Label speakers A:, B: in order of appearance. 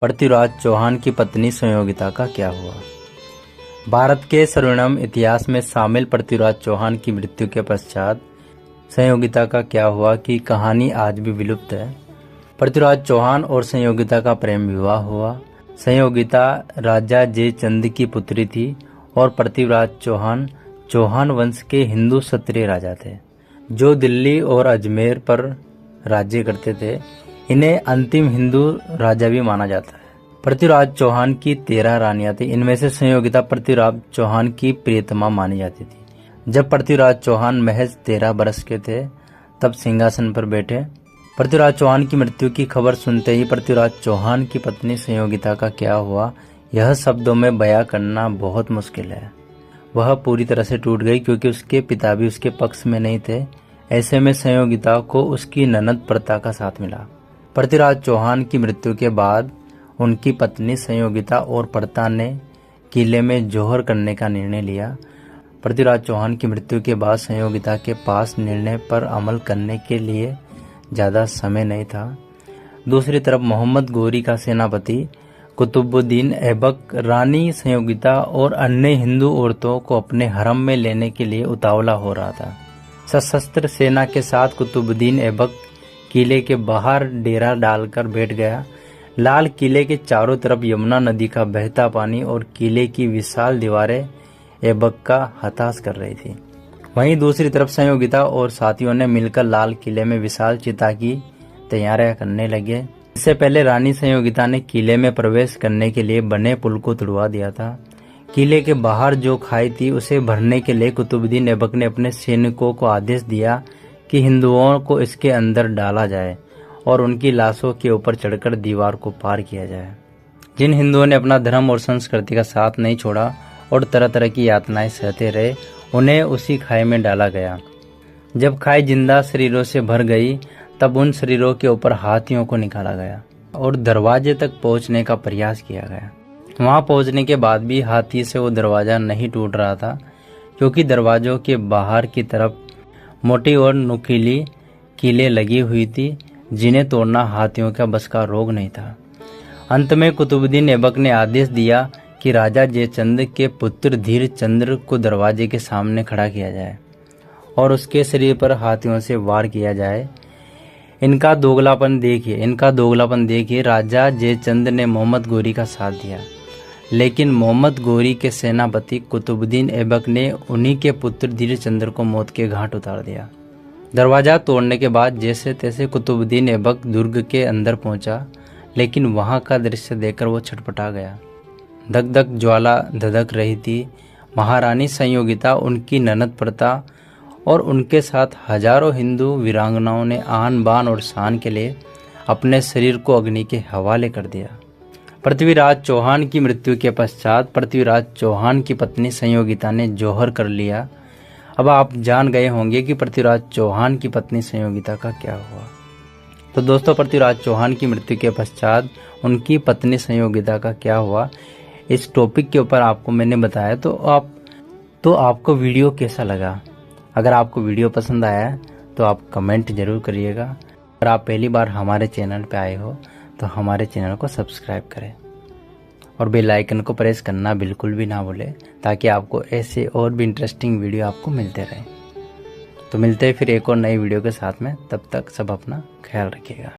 A: पृथ्वीराज चौहान की पत्नी संयोगिता का क्या हुआ। भारत के स्वर्णिम इतिहास में शामिल पृथ्वीराज चौहान की मृत्यु के पश्चात संयोगिता का क्या हुआ की कहानी आज भी विलुप्त है। पृथ्वीराज चौहान और संयोगिता का प्रेम विवाह हुआ। संयोगिता राजा जयचंद की पुत्री थी और पृथ्वीराज चौहान चौहान वंश के हिंदू क्षत्रिय राजा थे जो दिल्ली और अजमेर पर राज्य करते थे। इन्हें अंतिम हिंदू राजा भी माना जाता है। पृथ्वीराज चौहान की 13 रानियां थी। इनमें से संयोगिता पृथ्वीराज चौहान की प्रियतमा मानी जाती थी। जब पृथ्वीराज चौहान महज 13 वर्ष के थे तब सिंहासन पर बैठे। पृथ्वीराज चौहान की मृत्यु की खबर सुनते ही पृथ्वीराज चौहान की पत्नी संयोगिता का क्या हुआ यह शब्दों में बयां करना बहुत मुश्किल है। वह पूरी तरह से टूट गई क्योंकि उसके पिता भी उसके पक्ष में नहीं थे। ऐसे में संयोगिता को उसकी ननद प्रता का साथ मिला। पृथ्वीराज चौहान की मृत्यु के बाद उनकी पत्नी संयोगिता और प्रता ने किले में जौहर करने का निर्णय लिया। पृथ्वीराज चौहान की मृत्यु के बाद संयोगिता के पास निर्णय पर अमल करने के लिए ज़्यादा समय नहीं था। दूसरी तरफ मोहम्मद गोरी का सेनापति कुतुबुद्दीन ऐबक रानी संयोगिता और अन्य हिंदू औरतों को अपने हरम में लेने के लिए उतावला हो रहा था। सशस्त्र सेना के साथ कुतुबुद्दीन ऐबक किले के बाहर डेरा डालकर बैठ गया। लाल किले के चारों तरफ यमुना नदी का बहता पानी और किले की विशाल दीवारें ऐबक का हताश कर रही थी। वहीं दूसरी तरफ संयोगिता और साथियों ने मिलकर लाल किले में विशाल चिता की तैयारियां करने लगे। इससे पहले रानी संयोगिता ने किले में प्रवेश करने के लिए बने पुल को तुड़वा दिया था। किले के बाहर जो खाई थी उसे भरने के लिए कुतुबुद्दीन ऐबक ने अपने सैनिकों को आदेश दिया कि हिंदुओं को इसके अंदर डाला जाए और उनकी लाशों के ऊपर चढ़कर दीवार को पार किया जाए। जिन हिंदुओं ने अपना धर्म और संस्कृति का साथ नहीं छोड़ा और तरह तरह की यातनाएं सहते रहे उन्हें उसी खाई में डाला गया। जब खाई जिंदा शरीरों से भर गई तब उन शरीरों के ऊपर हाथियों को निकाला गया और दरवाजे तक पहुंचने का प्रयास किया गया। वहां पहुंचने के बाद भी हाथी से वो दरवाजा नहीं टूट रहा था क्योंकि दरवाजों के बाहर की तरफ मोटी और नुकीली कीलें लगी हुई थी जिन्हें तोड़ना हाथियों का बस का रोग नहीं था। अंत में कुतुबुद्दीन ऐबक ने आदेश दिया कि राजा जयचंद के पुत्र धीर चंद्र को दरवाजे के सामने खड़ा किया जाए और उसके शरीर पर हाथियों से वार किया जाए। इनका दोगलापन देखिए राजा जयचंद ने मोहम्मद गोरी का साथ दिया, लेकिन मोहम्मद गोरी के सेनापति कुतुबुद्दीन ऐबक ने उन्हीं के पुत्र धीर चंद्र को मौत के घाट उतार दिया। दरवाजा तोड़ने के बाद जैसे तैसे कुतुबुद्दीन ऐबक दुर्ग के अंदर पहुंचा, लेकिन वहां का दृश्य देखकर वो छटपटा गया। धक धक ज्वाला धधक रही थी। महारानी संयोगिता, उनकी ननद प्रता और उनके साथ हजारों हिंदू वीरांगनाओं ने आन बान और शान के लिए अपने शरीर को अग्नि के हवाले कर दिया। पृथ्वीराज चौहान की मृत्यु के पश्चात पृथ्वीराज चौहान की पत्नी संयोगिता ने जौहर कर लिया। अब आप जान गए होंगे कि पृथ्वीराज चौहान की पत्नी संयोगिता का क्या हुआ। तो दोस्तों, पृथ्वीराज चौहान की मृत्यु के पश्चात उनकी पत्नी संयोगिता का क्या हुआ इस टॉपिक के ऊपर आपको मैंने बताया। तो आपको वीडियो कैसा लगा? अगर आपको वीडियो पसंद आया तो आप कमेंट जरूर करिएगा। अगर आप पहली बार हमारे चैनल पे आए हो तो हमारे चैनल को सब्सक्राइब करें और बेल आइकन को प्रेस करना बिल्कुल भी ना भूलें ताकि आपको ऐसे और भी इंटरेस्टिंग वीडियो आपको मिलते रहें। तो मिलते हैं फिर एक और नई वीडियो के साथ में। तब तक सब अपना ख्याल रखिएगा।